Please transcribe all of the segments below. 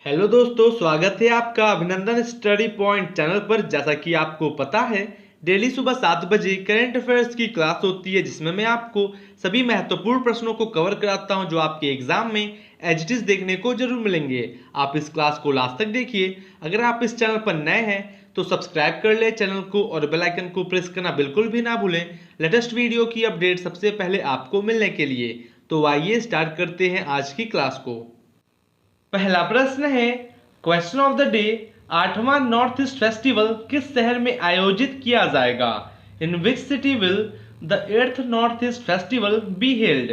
Hello दोस्तों, स्वागत है आपका अभिनंदन स्टडी पॉइंट चैनल पर। जैसा कि आपको पता है, डेली सुबह 7 बजे करंट अफेयर्स की क्लास होती है, जिसमें मैं आपको सभी महत्वपूर्ण प्रश्नों को कवर कराता हूं जो आपके एग्जाम में एज इट इज देखने को जरूर मिलेंगे। आप इस क्लास को लास्ट तक देखिए। अगर आप इस चैनल पर नए हैं तो सब्सक्राइब कर ले चैनल को और बेल आइकन को प्रेस करना बिल्कुल भी ना भूलें लेटेस्ट वीडियो की अपडेट सबसे पहले आपको मिलने के लिए। तो आइए स्टार्ट करते हैं आज की क्लास को। पहला प्रश्न है, क्वेश्चन ऑफ द डे, आठवां नॉर्थ ईस्ट फेस्टिवल किस शहर में आयोजित किया जाएगा? In which city will the eighth north east festival be held?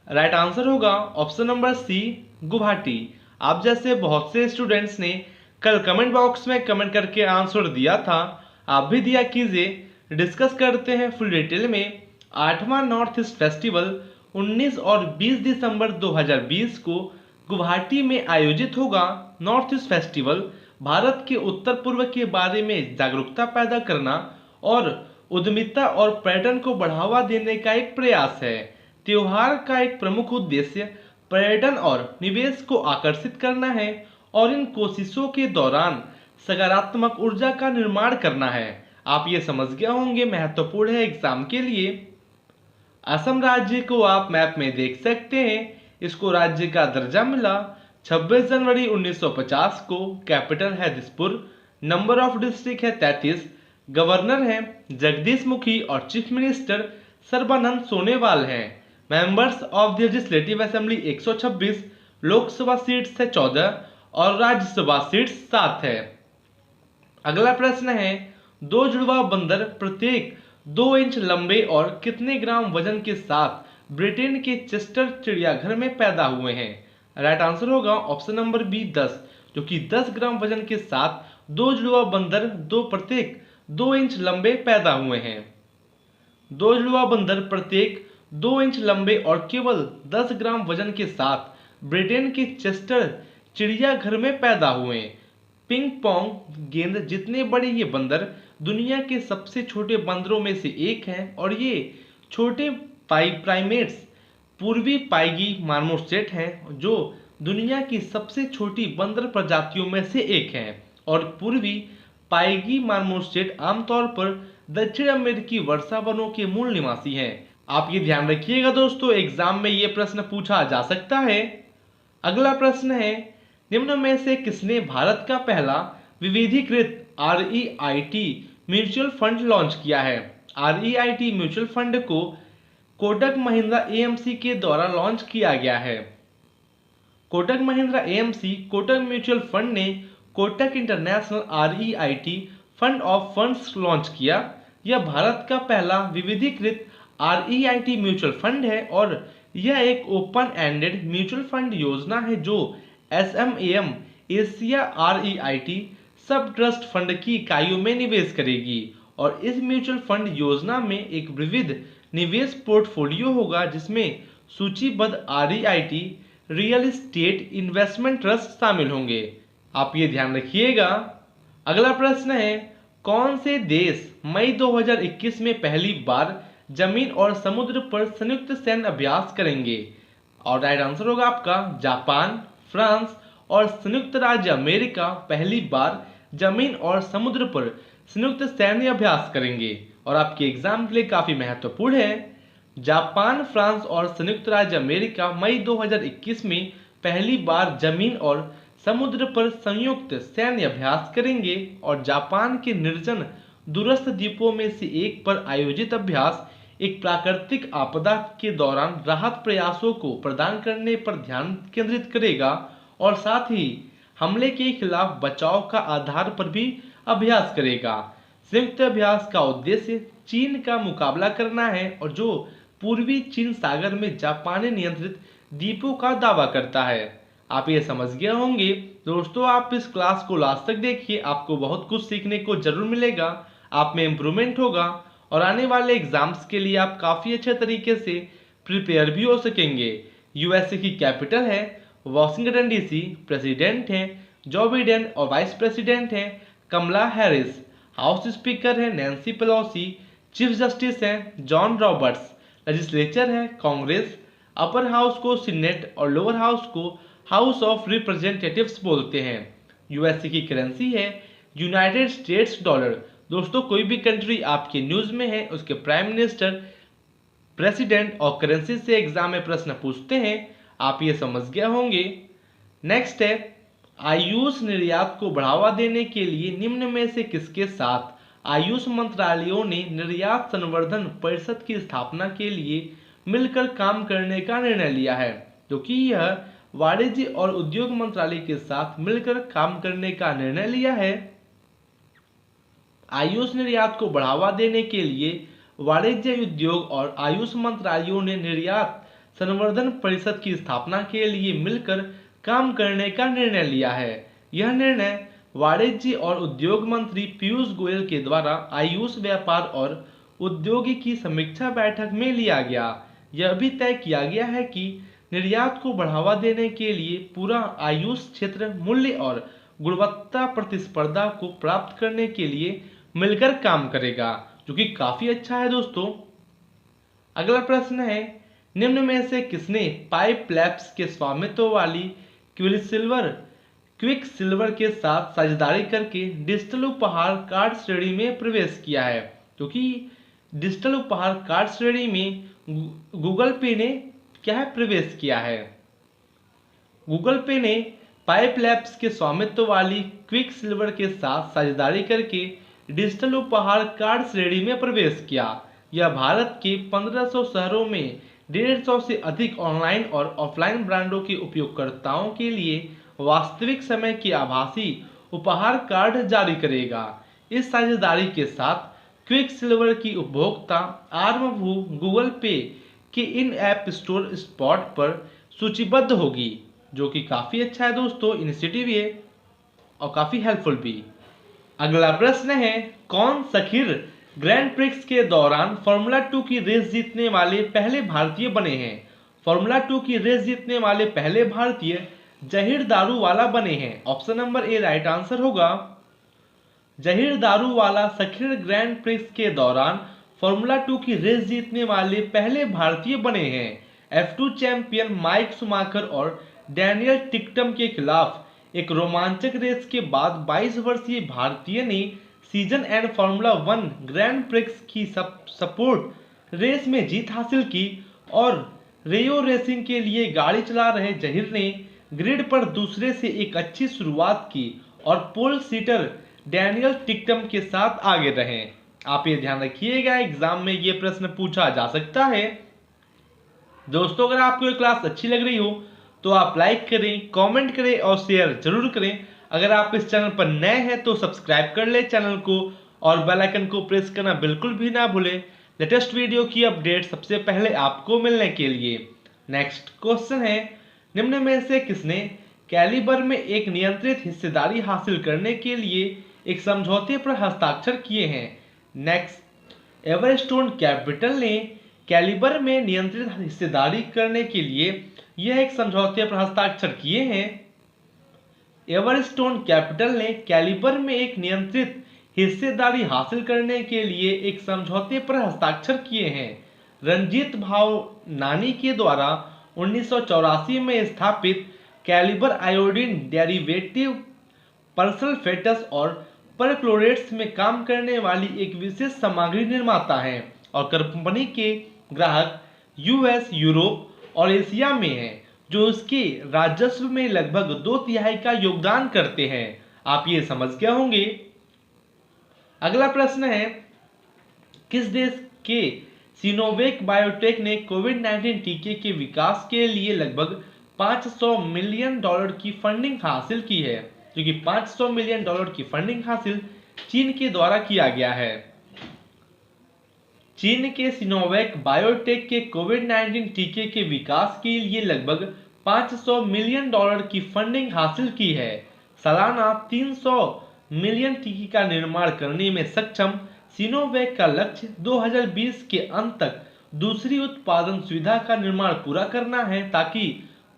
Right answer होगा ऑप्शन नंबर सी, गुवाहाटी। आप जैसे बहुत से स्टूडेंट्स ने कल कमेंट बॉक्स में कमेंट करके आंसर दिया था, आप भी दिया कीजिए। डिस्कस करते हैं फुल डिटेल में। आठवां नॉर्थ ईस्ट फेस्टिवल 19 और 20 दिसंबर 2020 को गुवाहाटी में आयोजित होगा। नॉर्थ ईस्ट फेस्टिवल भारत के उत्तर पूर्व के बारे में जागरूकता पैदा करना और उद्यमिता और पर्यटन को बढ़ावा देने का एक प्रयास है। त्योहार का एक प्रमुख उद्देश्य पर्यटन और निवेश को आकर्षित करना है और इन कोशिशों के दौरान सकारात्मक ऊर्जा का निर्माण करना है। आप ये समझ गए होंगे, महत्वपूर्ण है एग्जाम के लिए। असम राज्य को आप मैप में देख सकते हैं, इसको राज्य का दर्जा मिला 26 जनवरी 1950 को। कैपिटल है दिसपुर। नंबर ऑफ डिस्ट्रिक्ट है 33। गवर्नर है जगदीश मुखी और चीफ मिनिस्टर सर्बानंद सोनोवाल हैं। Members of the legislative assembly 126। Lok Sabha seats है 14 और राज्यसभा सीट्स 7 है। अगला प्रश्न है, दो जुड़वा बंदर प्रत्येक 2 इंच लंबे और कितने ग्राम वजन के साथ ब्रिटेन के चेस्टर चिड़ियाघर में पैदा हुए हैं? राइट आंसर होगा ऑप्शन नंबर बी, 10, जो कि 10 ग्राम वजन के साथ दो जुड़वा बंदर दो प्रत्येक 2 इंच लंबे पैदा हुए हैं। दो जुड़वा बंदर प्रत्येक 2 इंच लंबे और केवल 10 ग्राम वजन के साथ ब्रिटेन के चेस्टर चिड़ियाघर में पैदा हुए। पिंग पोंग गेंद जितने बड़े ये बंदर दुनिया के सबसे छोटे बंदरों में से एक हैं और ये छोटे प्राइमेट्स पूर्वी पाइगी मार्मोसेट हैं, जो दुनिया की सबसे छोटी बंदर प्रजातियों में से एक हैं। और पूर्वी पाइगी मार्मोसेट आमतौर पर दक्षिण अमेरिकी वर्षा वनों के मूल निवासी हैं। आप ये ध्यान रखिएगा दोस्तों, एग्जाम में ये प्रश्न पूछा जा सकता है। अगला प्रश्न है, निम्न में से किसने भारत का पहला विविधीकृत REIT म्यूचुअल फंड लॉन्च किया है? REIT म्यूचुअल फंड को कोटक महिंद्रा AMC के द्वारा लॉन्च किया गया है। Kotak Mahindra AMC Kotak mutual fund ने Kotak international REIT fund of funds launch किया। यह भारत का पहला विविधीकृत REIT म्यूचुअल फंड है और यह एक ओपन एंडेड म्यूचुअल फंड योजना है जो SMAM एशिया REIT सब ट्रस्ट फंड की इकाइयों में निवेश करेगी। और इस म्यूचुअल फंड योजना में एक विविध निवेश पोर्टफोलियो होगा जिसमें सूचीबद्ध REIT real estate investment trust शामिल होंगे। आप ये ध्यान रखिएगा। अगला प्रश्न है, कौन से देश मई 2021 में पहली बार जमीन और समुद्र पर संयुक्त सैन्य अभ्यास करेंगे? और राइट आंसर होगा आपका जापान, फ्रांस और संयुक्त राज्य अमेरिका पहली बार जमीन और समुद्र पर संयुक्त सैन्य अभ्यास करेंगे। और आपके एग्जाम के लिए काफी महत्वपूर्ण है। जापान, फ्रांस और संयुक्त राज्य अमेरिका मई 2021 में पहली बार जमीन और समुद्र पर संयुक्त सैन्य अभ्यास करेंगे। और जापान के निर्जन दूरस्थ द्वीपों में से एक पर आयोजित अभ्यास एक प्राकृतिक आपदा के दौरान राहत प्रयासों को प्रदान करने पर ध्यान केंद्रित करेगा और साथ ही हमले के खिलाफ बचाव का आधार पर भी अभ्यास करेगा। संयुक्त अभ्यास का उद्देश्य चीन का मुकाबला करना है और जो पूर्वी चीन सागर में जापानी नियंत्रित द्वीपों का दावा करता है। आप ये समझ गए होंगे दोस्तों। आप इस क्लास को लास्ट तक देखिए, आपको बहुत कुछ सीखने को जरूर मिलेगा, आप में इम्प्रूवमेंट होगा और आने वाले एग्जाम्स के लिए आप काफ़ी अच्छे तरीके से प्रिपेयर भी हो सकेंगे। USA की कैपिटल है वॉशिंगटन DC। प्रेसिडेंट हैं जो बिडेन और वाइस प्रेसिडेंट हैं कमला हैरिस। हाउस स्पीकर है नैन्सी पेलोसी। चीफ जस्टिस हैं जॉन रॉबर्ट्स। लेजिस्लेचर है कांग्रेस। अपर हाउस को सीनेट और लोअर हाउस को हाउस ऑफ रिप्रेजेंटेटिव्स बोलते हैं। यूएसए की करेंसी है यूनाइटेड स्टेट्स डॉलर। दोस्तों कोई भी कंट्री आपके न्यूज़ में है उसके प्राइम मिनिस्टर, प्रेसिडेंट और करेंसी से एग्जाम में प्रश्न पूछते हैं, आप ये समझ गए होंगे। नेक्स्ट है आयुष निर्यात को बढ़ावा देने के लिए निम्न में से किसके साथ आयुष मंत्रालयों ने निर्यात संवर्धन परिषद की स्थापना के लिए मिलकर काम करने का निर्णय लिया है, जो कि यह वाणिज्य और उद्योग मंत्रालय के साथ मिलकर काम करने का निर्णय लिया है। आयुष निर्यात को बढ़ावा देने के लिए वाणिज्य उद्योग और आयुष मंत्रालयों ने निर्यात संवर्धन परिषद की स्थापना के लिए मिलकर काम करने का निर्णय लिया है। यह निर्णय वाणिज्य और उद्योग मंत्री पीयूष गोयल के द्वारा आयुष व्यापार और उद्योग की समीक्षा बैठक में लिया गया। यह भी तय किया गया है कि निर्यात को बढ़ावा देने के लिए पूरा आयुष क्षेत्र मूल्य और गुणवत्ता प्रतिस्पर्धा को प्राप्त करने के लिए मिलकर काम करेगा, जो कि काफी अच्छा है दोस्तों। अगला प्रश्न है निम्न में से किसने पाइप लैब्स के स्वामित्व वाली क्विक सिल्वर के साथ साझेदारी करके डिजिटल उपहार कार्ड श्रेणी में प्रवेश किया है, क्योंकि डिजिटल उपहार कार्ड श्रेणी में गूगल पे ने क्या है प्रवेश किया है। गूगल पे ने पाइप लैब्स के स्वामित्व वाली क्विक सिल्वर के साथ साझेदारी करके डिजिटल उपहार कार्ड श्रेणी में प्रवेश किया। यह भारत के 1500 शहरों में 150 से अधिक ऑनलाइन और ऑफलाइन ब्रांडों के उपयोगकर्ताओं के लिए वास्तविक समय के आभासी उपहार कार्ड जारी करेगा। इस साझेदारी के साथ क्विक सिल्वर की उपभोक्ता आर्मभू गूगल पे के इन ऐप स्टोर स्पॉट पर सूचीबद्ध होगी, जो कि काफ़ी अच्छा है दोस्तों इनिशिएटिव ये और काफ़ी हेल्पफुल भी। अगला प्रश्न है कौन सखीर ग्रैंड प्रिक्स के दौरान फॉर्मूला 2 की रेस जीतने वाले पहले भारतीय बने हैं। फॉर्मूला 2 की रेस जीतने वाले पहले भारतीय जहीर दारूवाला बने हैं। Option number A right answer होगा। जहीर दारूवाला सखीर ग्रैंड प्रिक्स के दौरान फॉर्मूला 2 की रेस जीतने वाले पहले भारतीय बने हैं। F2 चैंपियन माइक शुमाकर और डैनियल टिकटम के खिलाफ एक रोमांचक रेस के बाद 22 वर्षीय भारतीय ने season and formula 1 grand prix की सपोर्ट रेस में जीत हासिल की और रेयो रेसिंग के लिए गाड़ी चला रहे जहीर ने ग्रिड पर दूसरे से एक अच्छी शुरुआत की और पोल सीटर डैनियल टिकटम के साथ आगे रहे। आप ये ध्यान रखिएगा, एग्जाम में ये प्रश्न पूछा जा सकता है। दोस्तों अगर आपको ये क्लास अच्छी लग रही हो तो आप लाइक करें, कमेंट करें और शेयर जरूर करें। अगर आप इस चैनल पर नए हैं तो सब्सक्राइब कर ले चैनल को और बेल आइकन को प्रेस करना बिल्कुल भी ना भूलें लेटेस्ट वीडियो की अपडेट सबसे पहले आपको मिलने के लिए। नेक्स्ट क्वेश्चन है निम्न में से किसने कैलिबर में एक नियंत्रित हिस्सेदारी हासिल करने के लिए एक समझौते पर हस्ताक्षर किए हैं। नेक्स्ट एवरस्टोन कैपिटल ने कैलिबर में नियंत्रित हिस्सेदारी करने के लिए यह एक समझौते पर हस्ताक्षर किए हैं। एवरस्टोन कैपिटल ने कैलिबर में एक नियंत्रित हिस्सेदारी हासिल करने के लिए एक समझौते पर हस्ताक्षर किए हैं। रंजीत भावनानी के द्वारा 1984 में स्थापित कैलिबर आयोडीन डेरिवेटिव परसल्फेटस और परक्लोरेट्स में काम करने वाली एक विशेष सामग्री निर्माता है और कंपनी के ग्राहक यूएस, यूरोप और एशिया में हैं, जो उसके राजस्व में लगभग 2/3 का योगदान करते हैं। आप ये समझ गए होंगे। अगला प्रश्न है किस देश के सिनोवेक बायोटेक ने कोविड-19 टीके के विकास के लिए लगभग $500 मिलियन की फंडिंग हासिल की है, जो कि $500 मिलियन की फंडिंग हासिल चीन के द्वारा किया गया है। चीन के सिनोवेक बायोटेक के कोविड-19 टीके के विकास के लिए लगभग $500 मिलियन की फंडिंग हासिल की है। सालाना 300 मिलियन टीके का निर्माण करने में सक्षम सिनोवेक का लक्ष्य 2020 के अंत तक दूसरी उत्पादन सुविधा का निर्माण पूरा करना है, ताकि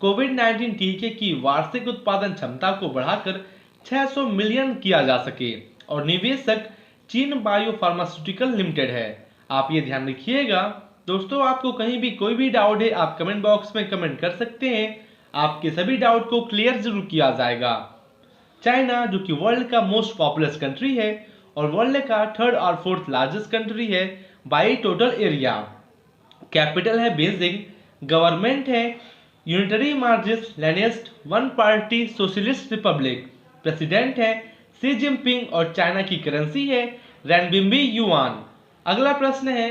कोविड-19 टीके की वार्षिक उत्पादन क्षमता को बढ़ाकर 600 मिलियन किया जा सके और निवेशक चीन बायो फार्मास्यूटिकल लिमिटेड है। आप ये ध्यान रखिएगा। दोस्तों आपको कहीं भी कोई भी डाउट है आप कमेंट बॉक्स में कमेंट कर सकते हैं। आपके सभी डाउट को क्लियर जरूर किया जाएगा। चाइना जो कि वर्ल्ड का मोस्ट पॉपुलस कंट्री है और वर्ल्ड का थर्ड और फोर्थ लार्जेस्ट कंट्री है बाई टोटल एरिया। कैपिटल है बीजिंग। गवर्नमेंट है unitary Marxist Leninist one party socialist Republic. President है शी जिनपिंग और चाइना की करेंसी है रेनबिंबी युआन। अगला प्रश्न है,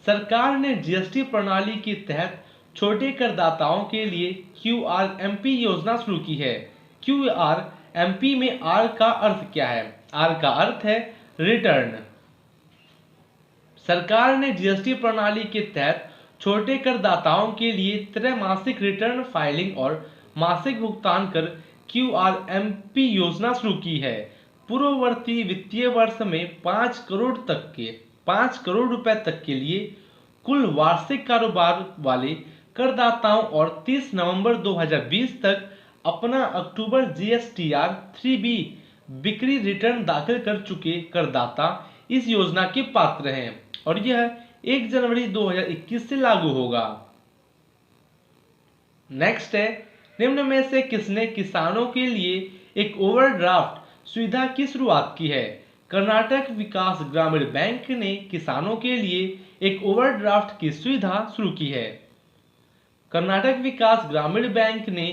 सरकार ने जीएसटी प्रणाली के तहत छोटे करदाताओं के लिए क्यूआरएमपी योजना शुरू की है। क्यूआरएमपी में आर का अर्थ क्या है? आर का अर्थ है रिटर्न। सरकार ने जीएसटी प्रणाली के तहत छोटे करदाताओं के लिए त्रैमासिक रिटर्न फाइलिंग और मासिक भुगतान कर क्यूआरएमपी योजना शुरू की है। पूर्ववर्ती वित्तीय वर्ष में 5 करोड़ रुपए तक के लिए कुल वार्षिक कारोबार वाले करदाताओं और 30 नवंबर 2020 तक अपना अक्टूबर जीएसटीआर 3B बिक्री रिटर्न दाखिल कर चुके करदाता इस योजना के पात्र हैं और यह 1 जनवरी 2021 से लागू होगा। नेक्स्ट है, निम्न में से किसने किसानों के लिए एक ओवरड्राफ्ट सुविधा की शुरुआत की है? कर्नाटक विकास ग्रामीण बैंक ने किसानों के लिए एक ओवरड्राफ्ट की सुविधा शुरू की है। कर्नाटक विकास ग्रामीण बैंक ने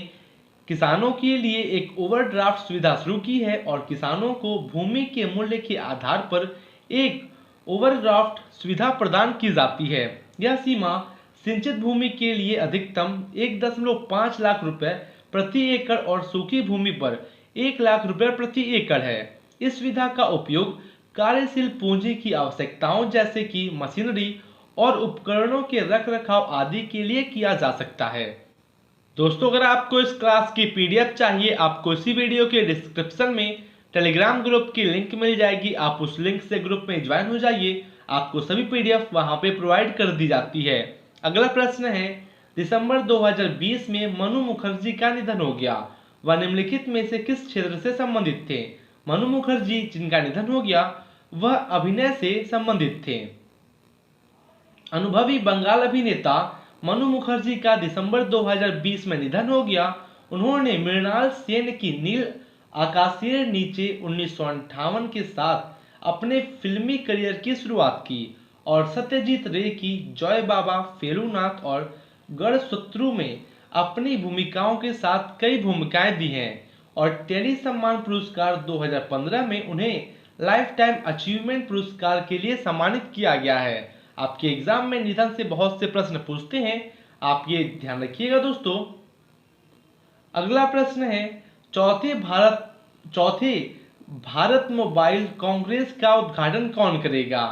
किसानों के लिए एक ओवरड्राफ्ट सुविधा शुरू की है और किसानों को भूमि के मूल्य के आधार पर एक ओवरड्राफ्ट सुविधा प्रदान की जाती है। यह सीमा सिंचित भूमि के लिए अधिकतम 1.5 लाख रुपए प्रति एकड़ और सूखी भूमि पर 1 लाख रुपए प्रति एकड़ है। इस सुविधा का उपयोग कार्यशील पूंजी की आवश्यकताओं जैसे कि मशीनरी और उपकरणों के रखरखाव आदि के लिए किया जा सकता है। दोस्तों, अगर आपको इस क्लास की पीडीएफ चाहिए, आपको इसी वीडियो के डिस्क्रिप्शन में टेलीग्राम ग्रुप की लिंक मिल जाएगी। आप उस लिंक से ग्रुप में ज्वाइन हो जाइए, आपको सभी पीडीएफ वहां पे प्रोवाइड कर दी जाती है। अगला प्रश्न है, दिसंबर 2020 में मनु मुखर्जी का निधन हो गया, वह निम्नलिखित में से किस क्षेत्र से संबंधित थे? मनु मुखर्जी जिनका निधन हो गया वह अभिनय से संबंधित थे। अनुभवी बंगाल अभिनेता मनु मुखर्जी का दिसंबर 2020 में निधन हो गया। उन्होंने मृणाल सेन की नील आकाशीय नीचे 1958 के साथ अपने फिल्मी करियर की शुरुआत की और सत्यजीत रे की जॉय बाबा फेलूनाथ और गढ़शत्रु में अपनी भूमिकाओं के साथ कई भूमिकाएं दी हैं और टेली सम्मान पुरस्कार 2015 में उन्हें लाइफ टाइम अचीवमेंट पुरस्कार के लिए सम्मानित किया गया है। आपके एग्जाम में निधन से बहुत से प्रश्न पूछते हैं, आप ये ध्यान रखिएगा दोस्तों। अगला प्रश्न है, चौथे भारत मोबाइल कांग्रेस का उद्घाटन कौन करेगा?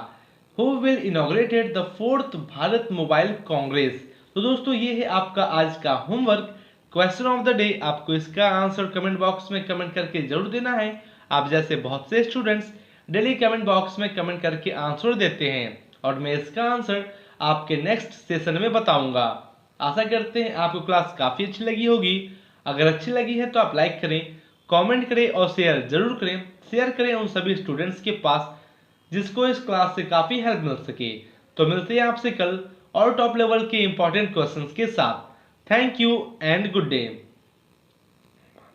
Who will inaugurated the 4th Bharat mobile Congress? तो दोस्तों, ये है आपका आज का homework question of the day. आपको इसका आंसर कमेंट बॉक्स में कमेंट करके जरूर देना है। आप जैसे बहुत से स्टूडेंट्स डेली कमेंट बॉक्स में कमेंट करके आंसर देते हैं और मैं इसका आंसर आपके नेक्स्ट सेशन में बताऊंगा। आशा करते हैं आपको क्लास काफी अच्छी लगी होगी। अगर अच्छी लगी है तो आप लाइक करें, कमेंट करें और शेयर जरूर करें। शेयर करें उन सभी स्टूडेंट्स के पास जिसको इस क्लास से काफी हेल्प मिल सके। तो मिलते हैं आपसे कल और टॉप लेवल के इंपॉर्टेंट क्वेश्चंस के साथ। Thank you and good day.